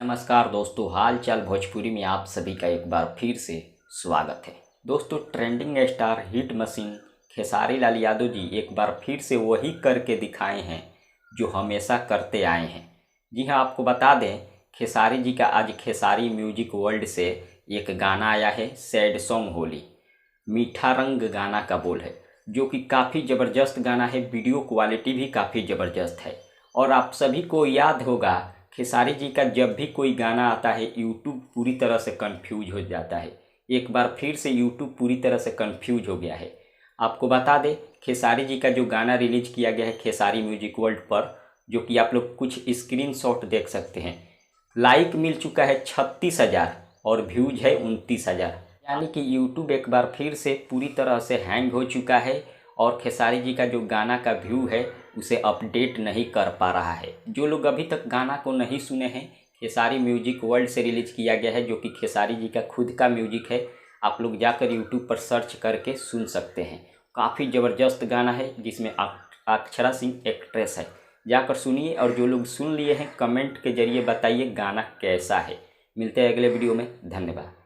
नमस्कार दोस्तों, हाल चाल भोजपुरी में आप सभी का एक बार फिर से स्वागत है। दोस्तों, trending star hit machine Khesari Lal Yadav ji एक बार फिर से वही करके दिखाए हैं जो हमेशा करते आए हैं। जी हाँ, आपको बता दें, खेसारी जी का आज खेसारी म्यूजिक वर्ल्ड से एक गाना आया है, सैड सॉन्ग होली। मीठा रंग गाना का बोल है, जो कि काफ़ी ज़बरदस्त गाना है। वीडियो क्वालिटी भी काफ़ी ज़बरदस्त है। और आप सभी को याद होगा, खेसारी जी का जब भी कोई गाना आता है यूट्यूब पूरी तरह से कंफ्यूज हो जाता है। एक बार फिर से यूट्यूब पूरी तरह से कंफ्यूज हो गया है। आपको बता दें, खेसारी जी का जो गाना रिलीज किया गया है खेसारी म्यूजिक वर्ल्ड पर, जो कि आप लोग कुछ स्क्रीनशॉट देख सकते हैं, लाइक मिल चुका है 36,000 और व्यूज है 29,000। यानी कि यूट्यूब एक बार फिर से पूरी तरह से हैंग हो चुका है और खेसारी जी का जो गाना का व्यू है उसे अपडेट नहीं कर पा रहा है। जो लोग अभी तक गाना को नहीं सुने हैं, खेसारी म्यूजिक वर्ल्ड से रिलीज किया गया है, जो कि खेसारी जी का खुद का म्यूजिक है। आप लोग जाकर यूट्यूब पर सर्च करके सुन सकते हैं। काफ़ी ज़बरदस्त गाना है जिसमें अक्षरा सिंह एक्ट्रेस है। जाकर सुनिए और जो लोग सुन लिए हैं कमेंट के जरिए बताइए गाना कैसा है। मिलते हैं अगले वीडियो में। धन्यवाद।